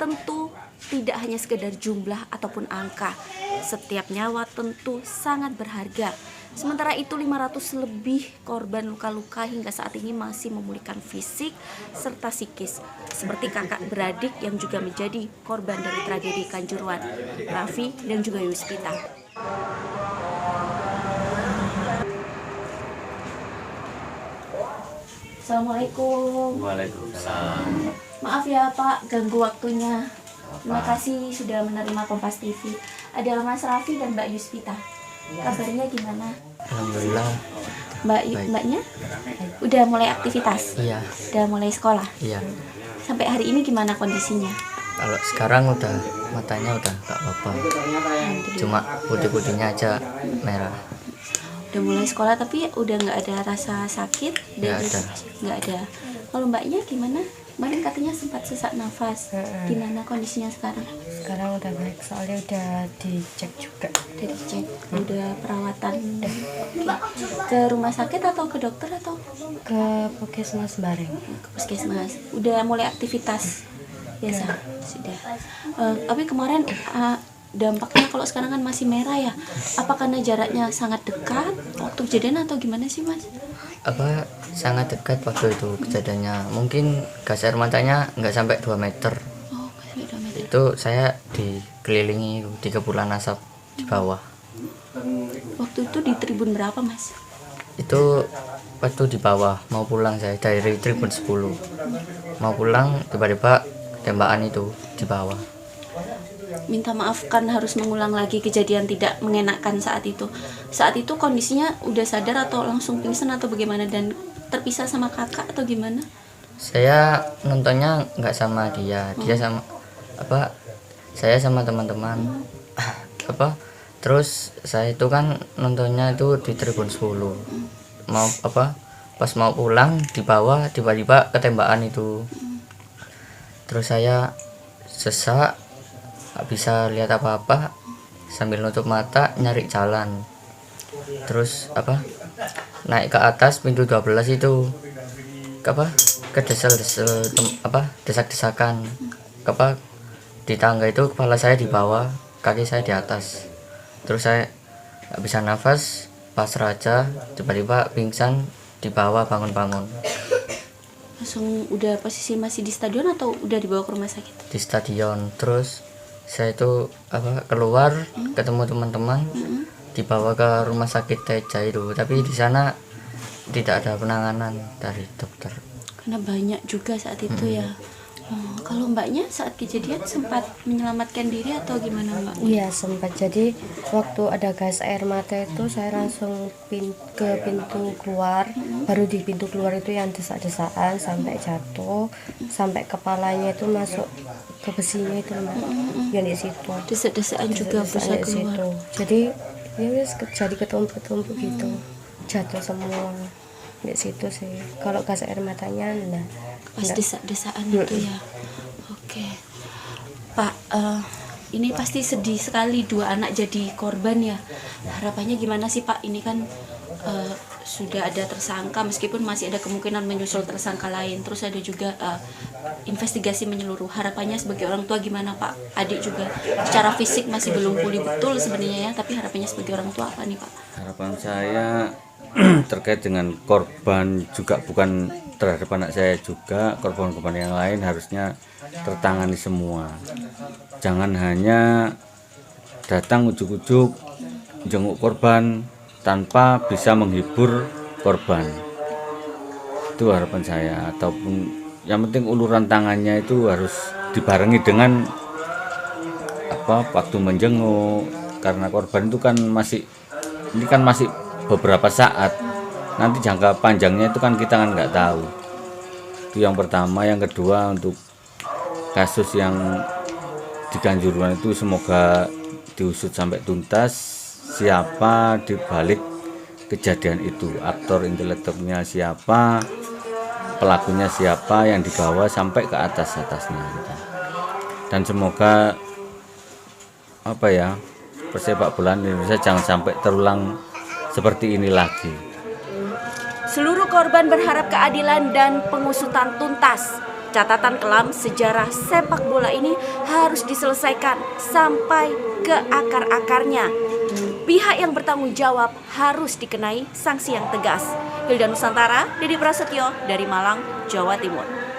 Tentu tidak hanya sekedar jumlah ataupun angka, setiap nyawa tentu sangat berharga. Sementara itu 500 lebih korban luka-luka hingga saat ini masih memulihkan fisik serta psikis, seperti kakak beradik yang juga menjadi korban dari tragedi Kanjuruhan, Raffi dan juga Yuspita. Assalamualaikum. Waalaikumsalam. Maaf ya Pak, ganggu waktunya. Terima kasih sudah menerima Kompas TV. Ada Mas Raffi dan Mbak Yuspita. Kabarnya gimana? Alhamdulillah. Mbaknya udah mulai aktivitas? Iya. Udah mulai sekolah? Iya. Sampai hari ini gimana kondisinya? Kalau sekarang udah matanya udah gak apa-apa. Cuma putih-putihnya aja merah. Udah mulai sekolah tapi udah nggak ada rasa sakit? Nggak ada. Nggak ada. Kalau Mbaknya gimana? Kemarin katanya sempat sesak nafas. Gimana kondisinya sekarang? Sekarang udah baik, soalnya udah dicek juga. Udah dicek, udah perawatan. Ke rumah sakit atau ke dokter atau Ke Puskesmas Bareng. ke puskesmas? Udah mulai aktivitas biasa? Sudah. Tapi kemarin dampaknya kalau sekarang kan masih merah ya. Apa karena jaraknya sangat dekat waktu kejadian atau gimana sih Mas? Apa sangat dekat waktu itu kejadiannya. Mungkin gas air matanya nggak sampai 2 meter. Oh, masih 2 meter. Itu saya dikelilingi di kepulan asap di bawah. Waktu itu di tribun berapa Mas? Itu waktu di bawah mau pulang saya dari tribun 10. Mau pulang tiba-tiba tembakan itu di bawah. Minta maaf kan harus mengulang lagi kejadian tidak mengenakan saat itu. Saat itu kondisinya udah sadar atau langsung pingsan atau bagaimana, dan terpisah sama kakak atau gimana? Saya nontonnya nggak sama dia sama saya sama teman-teman terus saya itu kan nontonnya itu di tribun 10. Pas mau pulang di bawah tiba-tiba ketembakan itu. Terus saya sesak, nggak bisa lihat apa-apa, sambil nutup mata nyari jalan. Terus naik ke atas pintu 12 itu desak-desakan di tangga itu. Kepala saya di bawah, kaki saya di atas. Terus saya nggak bisa nafas, pasrah aja, tiba-tiba pingsan di bawah, bangun-bangun Langsung udah posisi masih di stadion atau udah dibawa ke rumah sakit? di stadion. Terus saya itu keluar ketemu teman-teman, dibawa ke rumah sakit Teja itu, tapi di sana tidak ada penanganan dari dokter. Karena banyak juga saat itu ya. Kalau Mbaknya saat kejadian sempat menyelamatkan diri atau gimana Mbak? Iya sempat, jadi waktu ada gas air mata itu saya langsung ke pintu keluar. Baru di pintu keluar itu yang desak-desakan sampai jatuh, sampai kepalanya itu masuk ke besinya itu Mbak. Yang di situ. Desek-desekan juga berusaha Desak-desakan di keluar. situ. Jadi ya wis jadi ketumpuk-tumpuk gitu. Jatuh semua di situ sih. Kalau gas air matanya Pas desak-desakan itu ya. Oke. Pak, ini pasti sedih sekali 2 anak jadi korban ya. Harapannya gimana sih Pak? Ini kan sudah ada tersangka, meskipun masih ada kemungkinan menyusul tersangka lain. Terus ada juga investigasi menyeluruh. Harapannya sebagai orang tua gimana Pak? Adik juga secara fisik masih belum pulih betul sebenarnya ya, tapi harapannya sebagai orang tua apa nih Pak? Harapan saya terkait dengan korban juga, bukan terhadap anak saya juga, korban-korban yang lain harusnya tertangani semua. Jangan hanya datang ujuk-ujuk jenguk korban tanpa bisa menghibur korban. Itu harapan saya. Ataupun yang penting uluran tangannya itu harus dibarengi dengan waktu menjenguk, karena korban itu kan masih beberapa saat. Nanti jangka panjangnya itu kan kita kan nggak tahu. Itu yang pertama. Yang kedua, untuk kasus yang di Kanjuruhan itu semoga diusut sampai tuntas siapa di balik kejadian itu, aktor intelektualnya siapa, pelakunya siapa, yang dibawa sampai ke atasnya. Dan semoga persepak bolaan Indonesia jangan sampai terulang seperti ini lagi. Seluruh korban berharap keadilan dan pengusutan tuntas. Catatan kelam sejarah sepak bola ini harus diselesaikan sampai ke akar-akarnya. Pihak yang bertanggung jawab harus dikenai sanksi yang tegas. Hilda Nusantara, Dedy Prasetyo dari Malang, Jawa Timur.